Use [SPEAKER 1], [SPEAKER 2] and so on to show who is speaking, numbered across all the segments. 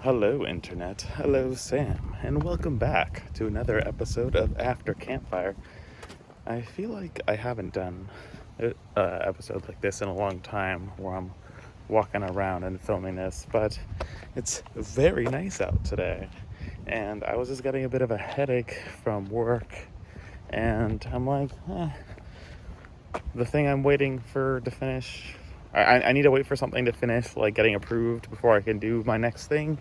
[SPEAKER 1] Hello, Internet. Hello, Sam. And welcome back to another episode of After Campfire. I feel like I haven't done an episode like this in a long time where I'm walking around and filming this, but it's very nice out today. And I was just getting a bit of a headache from work, and I'm like, the thing I'm waiting for to finish. I need to wait for something to finish, like getting approved before I can do my next thing,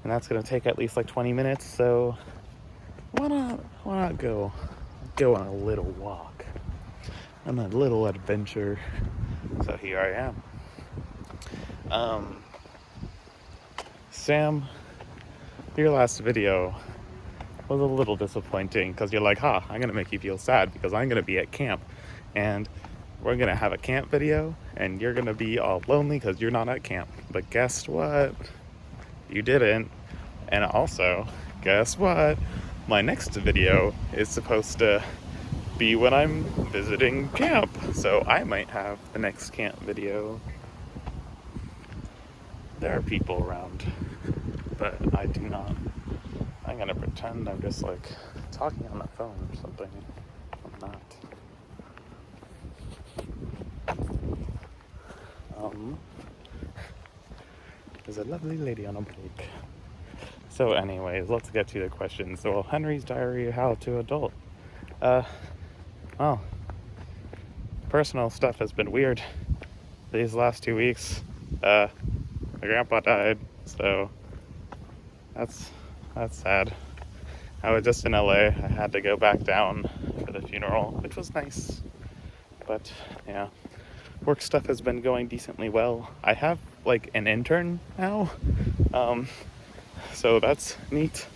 [SPEAKER 1] and that's gonna take at least like 20 minutes. So why not go on a little walk, on a little adventure? So here I am. Sam, your last video was a little disappointing because you're like, I'm gonna make you feel sad because I'm gonna be at camp, and we're gonna have a camp video, and you're gonna be all lonely because you're not at camp. But guess what? You didn't. And also, guess what? My next video is supposed to be when I'm visiting camp, so I might have the next camp video. There are people around, but I do not. I'm gonna pretend I'm just like talking on the phone or something. I'm not. There's a lovely lady on a break. So anyways, let's get to the questions. So, Henry's Diary, How to Adult. Well, personal stuff has been weird these last 2 weeks. My grandpa died, so that's sad. I was just in LA. I had to go back down for the funeral, which was nice. But yeah, work stuff has been going decently well. I have like an intern now, so that's neat.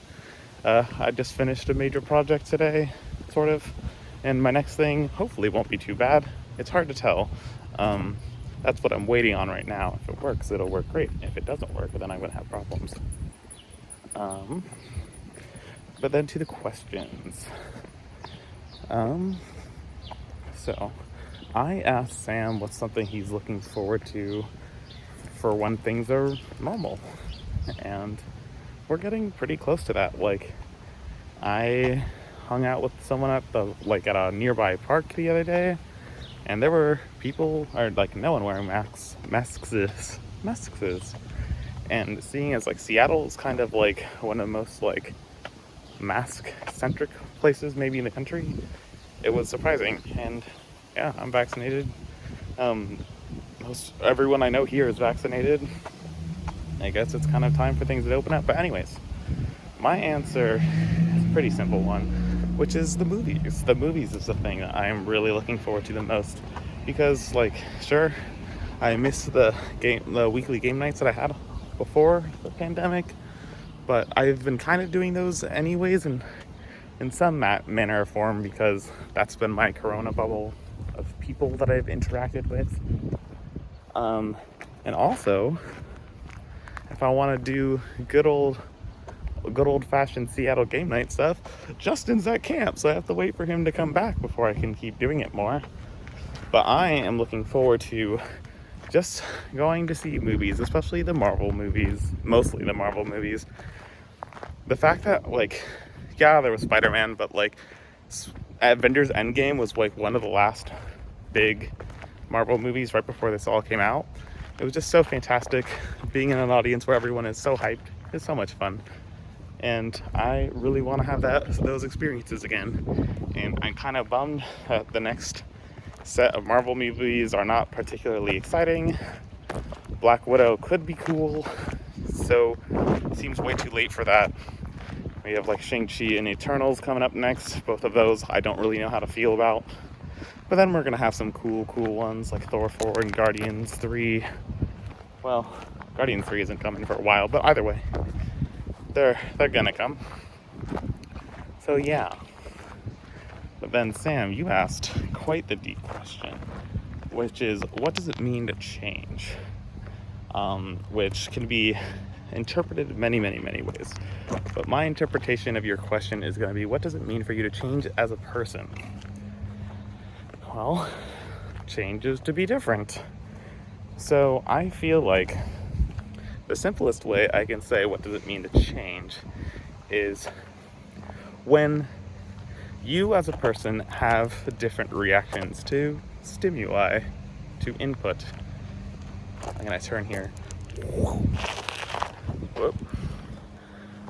[SPEAKER 1] I just finished a major project today, sort of, and my next thing hopefully won't be too bad. It's hard to tell. That's what I'm waiting on right now. If it works, it'll work great. If it doesn't work, then I'm gonna have problems. But then to the questions. So I asked Sam what's something he's looking forward to for when things are normal, and we're getting pretty close to that. Like, I hung out with someone at a nearby park the other day, and there were people, or like no one wearing masks, and seeing as like Seattle is kind of like one of the most like mask-centric places maybe in the country, it was surprising. And yeah, I'm vaccinated. Most everyone I know here is vaccinated. I guess it's kind of time for things to open up. But anyways, my answer is a pretty simple one, which is the movies. The movies is the thing that I'm really looking forward to the most, because like, sure, I miss the weekly game nights that I had before the pandemic, but I've been kind of doing those anyways in some manner or form, because that's been my corona bubble of people that I've interacted with. And also, if I want to do good old-fashioned Seattle game night stuff, Justin's at camp, so I have to wait for him to come back before I can keep doing it more. But I am looking forward to just going to see movies, especially the Marvel movies, mostly the Marvel movies. The fact that, like, yeah, there was Spider-Man, but like Avengers Endgame was like one of the last big Marvel movies right before this all came out. It was just so fantastic. Being in an audience where everyone is so hyped is so much fun, and I really want to have those experiences again. And I'm kind of bummed that the next set of Marvel movies are not particularly exciting. Black Widow could be cool, so it seems way too late for that. We have like Shang-Chi and Eternals coming up next. Both of those I don't really know how to feel about. But then we're gonna have some cool ones like Thor 4 and Guardians 3. Well, Guardians 3 isn't coming for a while, but either way, they're gonna come. So yeah. But then Sam, you asked quite the deep question, which is, what does it mean to change? Which can be interpreted many ways. But my interpretation of your question is going to be, what does it mean for you to change as a person? Well, change is to be different. So I feel like The simplest way I can say what does it mean to change is when you as a person have different reactions to stimuli, to input. I'm gonna turn here. Whoop.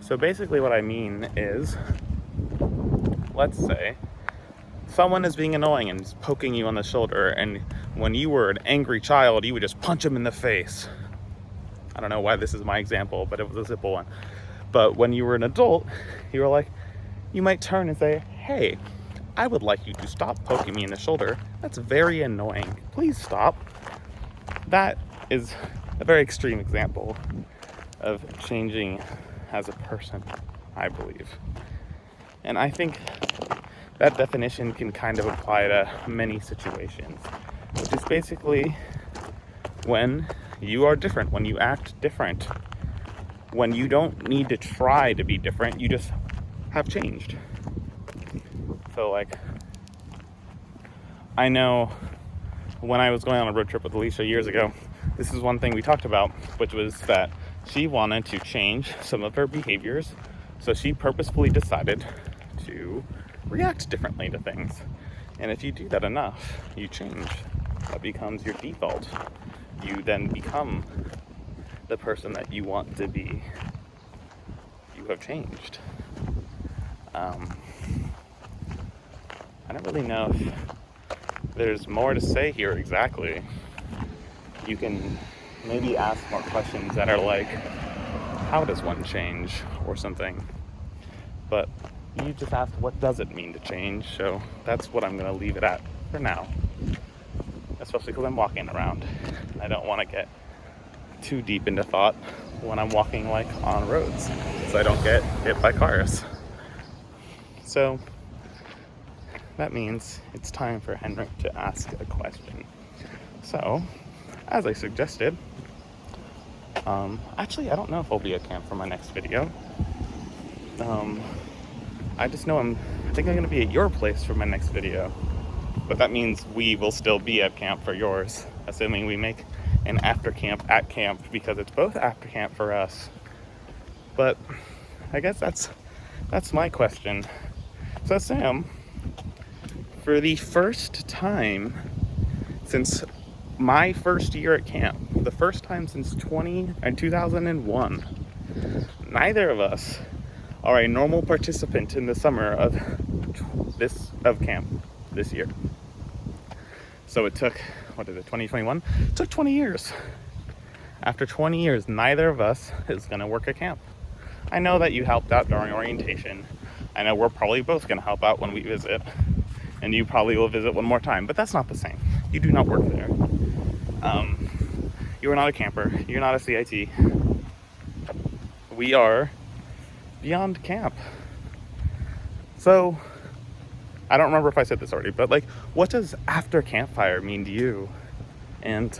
[SPEAKER 1] So basically what I mean is, let's say someone is being annoying and is poking you on the shoulder, and when you were an angry child, you would just punch him in the face. I don't know why this is my example, but it was a simple one. But when you were an adult, you were like, you might turn and say, hey, I would like you to stop poking me in the shoulder. That's very annoying. Please stop. That is a very extreme example of changing as a person, I believe. And I think that definition can kind of apply to many situations, which is basically when you are different, when you act different, when you don't need to try to be different, you just have changed. So like, I know when I was going on a road trip with Alicia years ago, this is one thing we talked about, which was that she wanted to change some of her behaviors. So she purposefully decided to react differently to things. And if you do that enough, you change. That becomes your default. You then become the person that you want to be. You have changed. I don't really know if there's more to say here exactly. You can maybe ask more questions that are like, how does one change, or something. But you just asked, what does it mean to change? So that's what I'm going to leave it at for now. Especially because I'm walking around. I don't want to get too deep into thought when I'm walking like on roads, so I don't get hit by cars. So that means it's time for Henrik to ask a question. So, as I suggested, actually I don't know if I'll be at camp for my next video. I just know I think I'm going to be at your place for my next video. But that means we will still be at camp for yours, assuming we make an after camp at camp, because it's both after camp for us. But I guess that's my question. So Sam, for the first time since my first year at camp, the first time since 2001, neither of us are a normal participant in the summer of camp this year. So it took, 2021? It took 20 years. After 20 years, neither of us is gonna work at camp. I know that you helped out during orientation. I know we're probably both gonna help out when we visit, and you probably will visit one more time, but that's not the same. You do not work there. You are not a camper. You're not a CIT. We are beyond camp. So, I don't remember if I said this already, but like, what does after campfire mean to you? And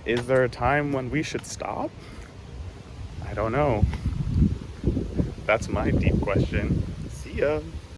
[SPEAKER 1] is there a time when we should stop? I don't know. That's my deep question. See ya.